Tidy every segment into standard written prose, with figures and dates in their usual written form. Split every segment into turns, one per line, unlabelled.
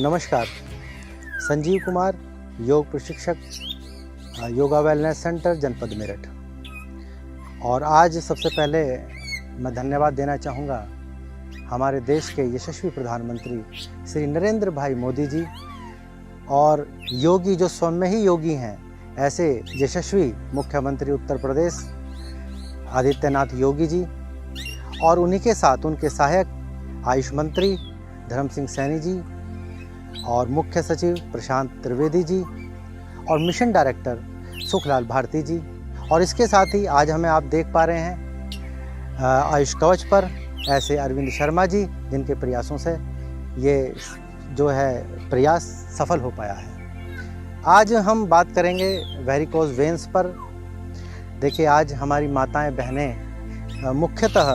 नमस्कार। संजीव कुमार, योग प्रशिक्षक, योगा वेलनेस सेंटर, जनपद मेरठ। और आज सबसे पहले मैं धन्यवाद देना चाहूँगा हमारे देश के यशस्वी प्रधानमंत्री श्री नरेंद्र भाई मोदी जी और योगी जो स्वयं में ही योगी हैं, ऐसे यशस्वी मुख्यमंत्री उत्तर प्रदेश आदित्यनाथ योगी जी, और उन्हीं के साथ उनके सहायक आयुष मंत्री धर्म सिंह सैनी जी और मुख्य सचिव प्रशांत त्रिवेदी जी और मिशन डायरेक्टर सुखलाल भारती जी। और इसके साथ ही आज हमें आप देख पा रहे हैं आयुष कवच पर ऐसे अरविंद शर्मा जी, जिनके प्रयासों से ये जो है प्रयास सफल हो पाया है। आज हम बात करेंगे वेरिकोज वेन्स पर। देखिए, आज हमारी माताएं बहनें मुख्यतः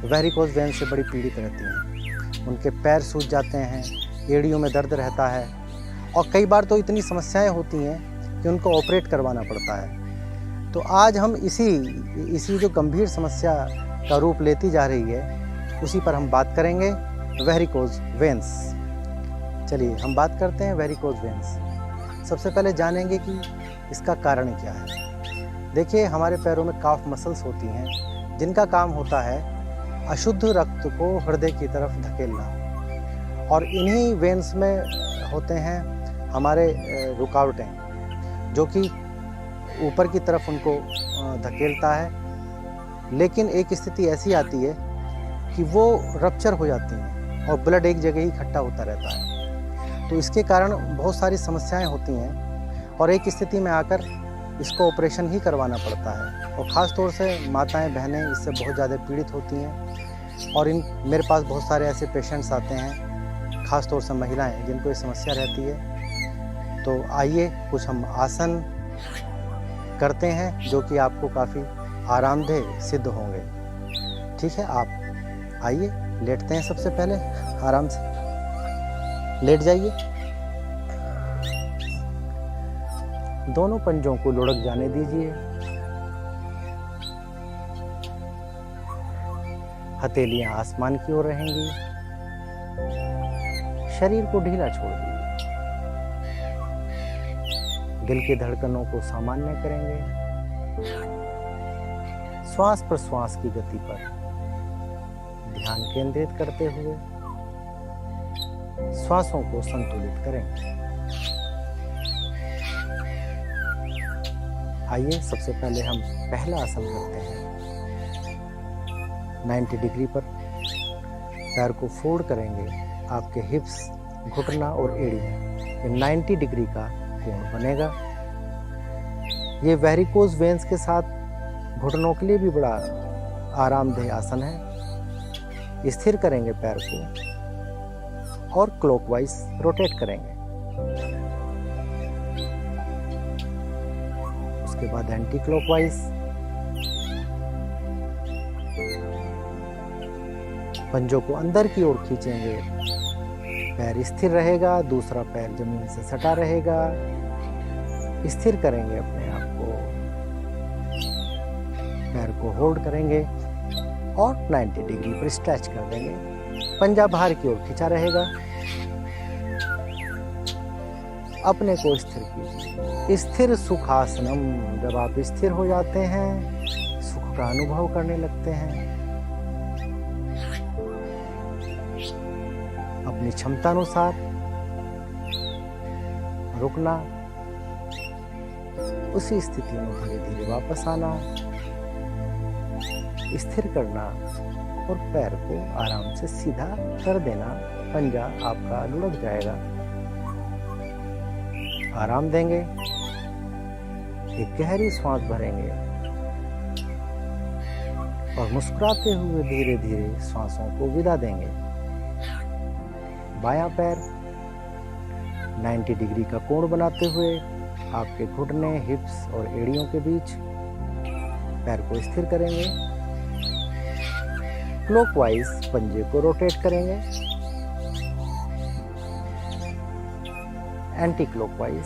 वेरिकोज वेन्स से बड़ी पीड़ित रहती हैं। उनके पैर सूज जाते हैं, एड़ियों में दर्द रहता है और कई बार तो इतनी समस्याएं होती हैं कि उनको ऑपरेट करवाना पड़ता है। तो आज हम इसी जो गंभीर समस्या का रूप लेती जा रही है, उसी पर हम बात करेंगे, वेरिकोज वेन्स। चलिए हम बात करते हैं वेरिकोज वेन्स। सबसे पहले जानेंगे कि इसका कारण क्या है। देखिए, हमारे पैरों में काफ मसल्स होती हैं, जिनका काम होता है अशुद्ध रक्त को हृदय की तरफ धकेलना। और इन्हीं वेन्स में होते हैं हमारे रुकावटें, जो कि ऊपर की तरफ उनको धकेलता है। लेकिन एक स्थिति ऐसी आती है कि वो रप्चर हो जाती हैं और ब्लड एक जगह ही इकट्ठा होता रहता है। तो इसके कारण बहुत सारी समस्याएं होती हैं और एक स्थिति में आकर इसको ऑपरेशन ही करवाना पड़ता है। और ख़ास तौर से माताएं बहनें इससे बहुत ज़्यादा पीड़ित होती हैं। और मेरे पास बहुत सारे ऐसे पेशेंट्स आते हैं, ख़ास तौर से महिलाएं, जिनको ये समस्या रहती है। तो आइए कुछ हम आसन करते हैं जो कि आपको काफ़ी आरामदेह सिद्ध होंगे। ठीक है, आप आइए, लेटते हैं। सबसे पहले आराम से लेट जाइए, दोनों पंजों को लुढ़क जाने दीजिए, हथेलियां आसमान की ओर रहेंगी, शरीर को ढीला छोड़ दीजिए, दिल की धड़कनों को सामान्य करेंगे, श्वास प्रश्वास की गति पर ध्यान केंद्रित करते हुए श्वासों को संतुलित करेंगे। आइए सबसे पहले हम पहला आसन करते हैं। 90 डिग्री पर पैर को फोल्ड करेंगे। आपके हिप्स, घुटना और एड़ी 90 डिग्री का कोण बनेगा। ये वेरिकोज वेन्स के साथ घुटनों के लिए भी बड़ा आरामदेह आसन है। स्थिर करेंगे पैर को और क्लॉकवाइज रोटेट करेंगे। उसके बाद एंटी क्लॉकवाइज। पंजों को अंदर की ओर खींचेंगे, पैर स्थिर रहेगा, दूसरा पैर जमीन से सटा रहेगा। स्थिर करेंगे अपने आप को, पैर को होल्ड करेंगे और 90 डिग्री पर स्ट्रेच कर देंगे। पंजा बाहर की ओर खींचा रहेगा। अपने को स्थिर कीजिए। स्थिर सुखासनम। जब आप स्थिर हो जाते हैं, सुख का अनुभव करने लगते हैं। अपनी क्षमता अनुसार रुकना, उसी स्थिति में धीरे धीरे वापस आना, स्थिर करना और पैर को आराम से सीधा कर देना। पंजा आपका लुढ़क जाएगा। आराम देंगे, एक गहरी सांस भरेंगे और मुस्कुराते हुए धीरे धीरे सांसों को विदा देंगे। बायां पैर 90 डिग्री का कोण बनाते हुए आपके घुटने, हिप्स और एड़ियों के बीच पैर को स्थिर करेंगे। क्लॉकवाइज पंजे को रोटेट करेंगे, एंटी क्लॉकवाइज।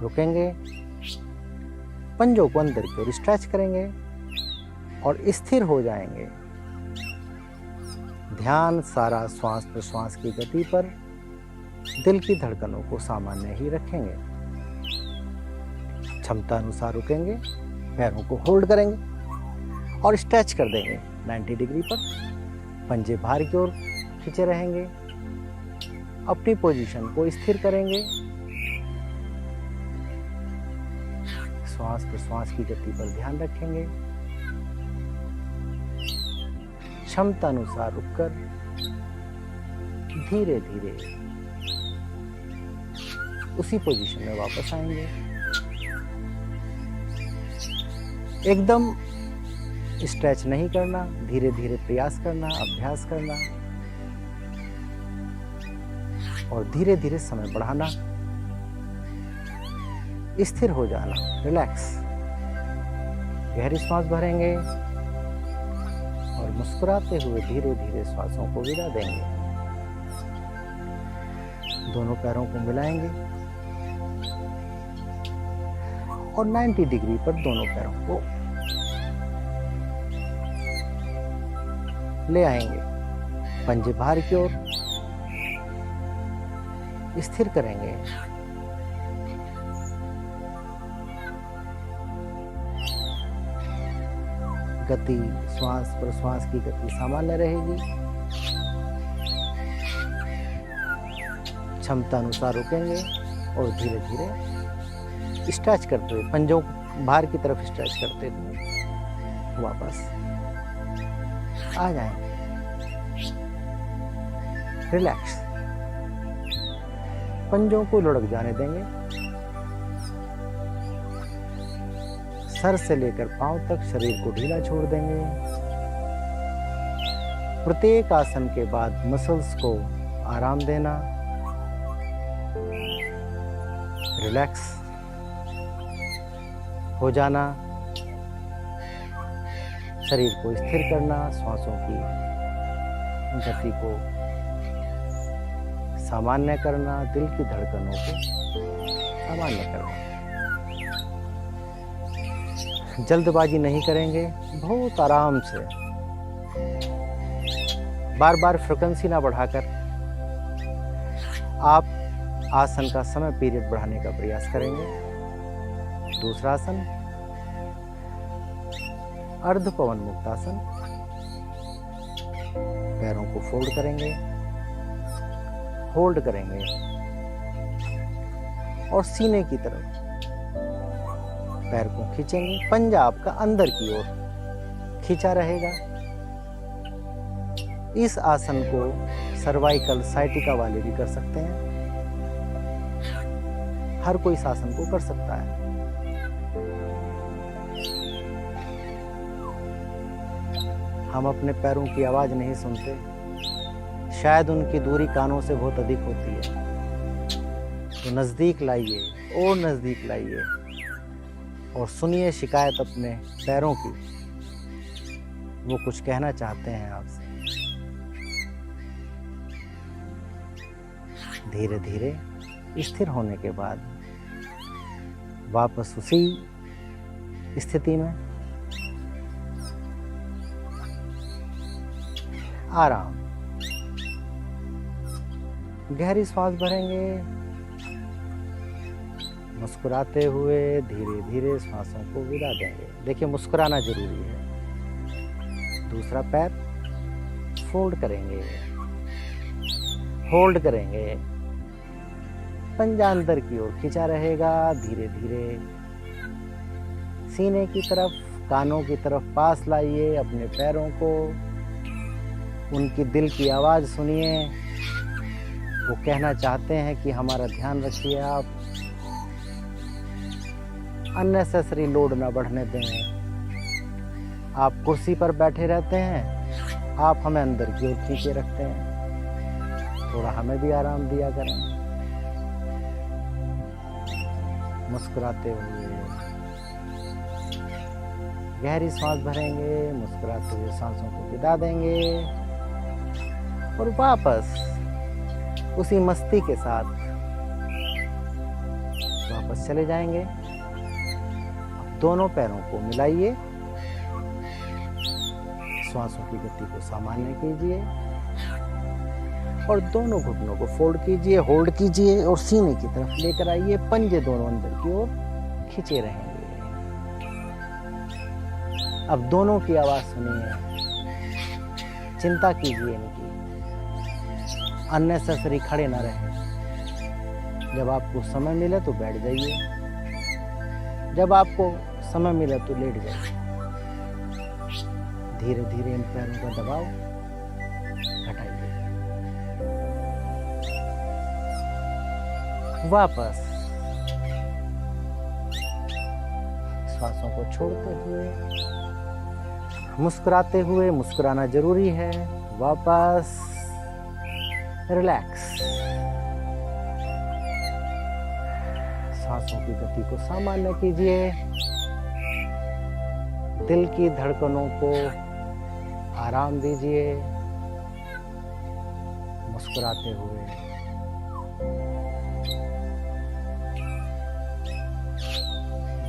रुकेंगे, पंजों को अंदर की ओर स्ट्रेच करेंगे और स्थिर हो जाएंगे। ध्यान सारा श्वास प्रश्वास की गति पर, दिल की धड़कनों को सामान्य ही रखेंगे। क्षमता अनुसार रुकेंगे, पैरों को होल्ड करेंगे और स्ट्रेच कर देंगे 90 डिग्री पर। पंजे बाहर की ओर खींचे रहेंगे। अपनी पोजीशन को स्थिर करेंगे। श्वास प्रश्वास की गति पर ध्यान रखेंगे। क्षमता अनुसार रुककर धीरे धीरे उसी पोजीशन में वापस आएंगे। एकदम स्ट्रेच नहीं करना, धीरे धीरे प्रयास करना, अभ्यास करना और धीरे धीरे समय बढ़ाना। स्थिर हो जाना, रिलैक्स। गहरी सांस भरेंगे और मुस्कुराते हुए धीरे धीरे सांसों को विदा देंगे। दोनों पैरों को मिलाएंगे और 90 डिग्री पर दोनों पैरों को ले आएंगे। पंजे बाहर की ओर स्थिर करेंगे। गति, श्वास प्रश्वास की गति सामान्य रहेगी। क्षमता अनुसार रुकेंगे और धीरे धीरे स्ट्रेच करते हुए, पंजों बाहर की तरफ स्ट्रेच करते हुए वापस आ जाएंगे। रिलैक्स। पंजों को लुढ़क जाने देंगे। सर से लेकर पांव तक शरीर को ढीला छोड़ देंगे। प्रत्येक आसन के बाद मसल्स को आराम देना। रिलैक्स हो जाना। शरीर को स्थिर करना, श्वासों की गति को सामान्य करना, दिल की धड़कनों को सामान्य करना। जल्दबाजी नहीं करेंगे, बहुत आराम से, बार बार फ्रीक्वेंसी ना बढ़ाकर आप आसन का समय पीरियड बढ़ाने का प्रयास करेंगे। दूसरा आसन अर्ध पवन मुक्तासन। पैरों को फोल्ड करेंगे, होल्ड करेंगे और सीने की तरफ पैर को खींचेंगे। पंजा आपका अंदर की ओर खींचा रहेगा। इस आसन को सर्वाइकल साइटिका वाले भी कर सकते हैं। हर कोई इस आसन को कर सकता है। हम अपने पैरों की आवाज नहीं सुनते, शायद उनकी दूरी कानों से बहुत अधिक होती है। तो नजदीक लाइए और नजदीक लाइए और सुनिए शिकायत अपने पैरों की। वो कुछ कहना चाहते हैं आपसे। धीरे धीरे स्थिर होने के बाद वापस उसी स्थिति में आराम। गहरी सांस भरेंगे, मुस्कुराते हुए धीरे धीरे सांसों को विदा देंगे। देखिए, मुस्कुराना जरूरी है। दूसरा पैर फोल्ड करेंगे, होल्ड करेंगे। पंजा अंदर की ओर खींचा रहेगा। धीरे धीरे सीने की तरफ, कानों की तरफ पास लाइए अपने पैरों को। उनकी दिल की आवाज सुनिए। वो कहना चाहते हैं कि हमारा ध्यान रखिए आप, अननेसेसरी लोड ना बढ़ने दें। आप कुर्सी पर बैठे रहते हैं, आप हमें अंदर की ओर खींचे रखते हैं। थोड़ा हमें भी आराम दिया करें। मुस्कुराते हुए गहरी सांस भरेंगे, मुस्कुराते हुए सांसों को विदा देंगे और वापस उसी मस्ती के साथ वापस चले जाएंगे। दोनों पैरों को मिलाइए, श्वासों की गति को सामान्य कीजिए। और दोनों घुटनों को फोल्ड कीजिए, होल्ड कीजिए और सीने की तरफ लेकर आइए। पंजे दोनों अंदर की ओर खींचे रहेंगे। अब दोनों की आवाज सुनिए, चिंता कीजिए इनकी, अननेसेसरी खड़े ना रहें। जब आपको समय मिले तो बैठ जाइए, जब आपको समय मिले तो लेट जाइए। धीरे धीरे इन पैरों का दबाव घटाइए। वापस श्वासों को छोड़ते हुए, मुस्कुराते हुए, मुस्कुराना जरूरी है। वापस रिलैक्स। सांसों की गति को सामान्य कीजिए। दिल की धड़कनों को आराम दीजिए मुस्कुराते हुए।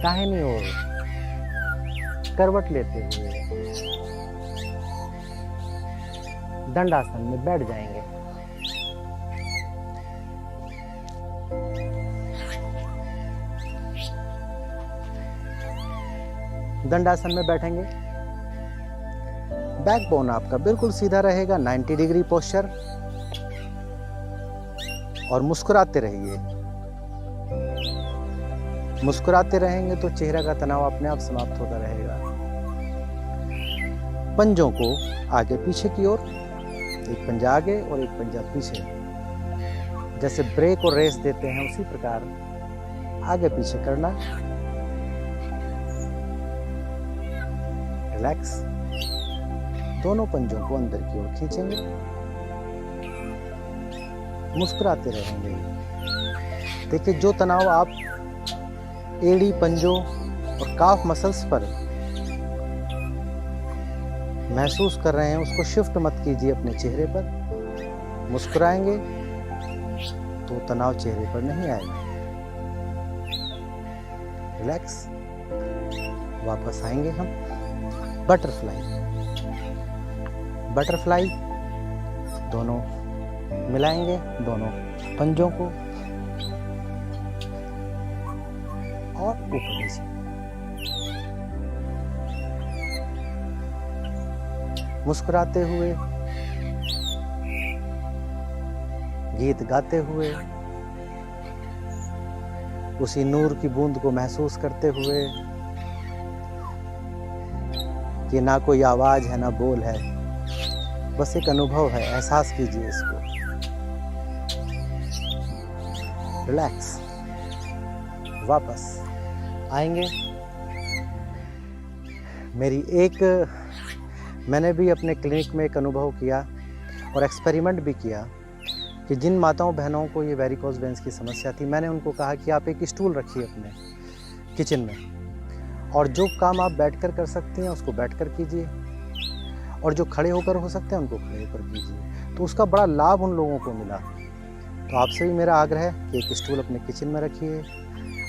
दाहिनी ओर करवट लेते हुए दंडासन में बैठ जाएंगे। दंडासन में बैठेंगे, बैकबोन आपका बिल्कुल सीधा रहेगा, 90 डिग्री पोस्चर, और मुस्कुराते रहिए। मुस्कुराते रहेंगे तो चेहरे का तनाव अपने आप समाप्त होता रहेगा। पंजों को आगे पीछे की ओर, एक पंजा आगे और एक पंजा पीछे, जैसे ब्रेक और रेस देते हैं उसी प्रकार आगे पीछे करना। रिलैक्स। दोनों पंजों को अंदर की ओर खींचेंगे, मुस्कुराते रहेंगे। देखिए, जो तनाव आप एड़ी, पंजों और काफ मसल्स पर महसूस कर रहे हैं उसको शिफ्ट मत कीजिए अपने चेहरे पर। मुस्कुराएंगे तो तनाव चेहरे पर नहीं आएगा। रिलैक्स। वापस आएंगे हम बटरफ्लाई। बटरफ्लाई दोनों मिलाएंगे, दोनों पंजों को, और ऊपर नीचे। मुस्कुराते हुए, गीत गाते हुए, उसी नूर की बूंद को महसूस करते हुए कि ना कोई आवाज है ना बोल है, बस एक अनुभव है। एहसास कीजिए इसको। रिलैक्स। वापस आएंगे। मैंने भी अपने क्लिनिक में एक अनुभव किया और एक्सपेरिमेंट भी किया कि जिन माताओं बहनों को ये वेरिकोज वेन्स की समस्या थी, मैंने उनको कहा कि आप एक स्टूल रखिए अपने किचन में, और जो काम आप बैठकर कर सकती हैं उसको बैठकर कीजिए, और जो खड़े होकर हो सकते हैं उनको खड़े होकर कीजिए। तो उसका बड़ा लाभ उन लोगों को मिला। तो आपसे भी मेरा आग्रह है कि एक स्टूल अपने किचन में रखिए,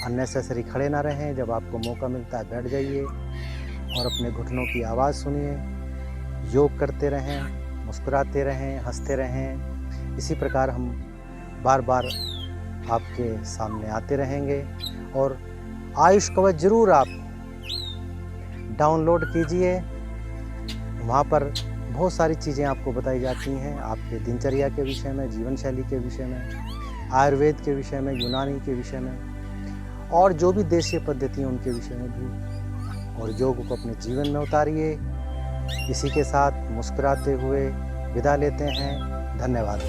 अननेसेसरी खड़े ना रहें, जब आपको मौका मिलता है बैठ जाइए और अपने घुटनों की आवाज़ सुनिए। योग करते रहें, मुस्कुराते रहें, हंसते रहें। इसी प्रकार हम बार बार आपके सामने आते रहेंगे। और आयुष कवच जरूर आप डाउनलोड कीजिए, वहाँ पर बहुत सारी चीज़ें आपको बताई जाती हैं आपके दिनचर्या के विषय में, जीवन शैली के विषय में, आयुर्वेद के विषय में, यूनानी के विषय में, और जो भी देशीय पद्धति हैं उनके विषय में भी। और योग को अपने जीवन में उतारिए। इसी के साथ मुस्कुराते हुए विदा लेते हैं। धन्यवाद।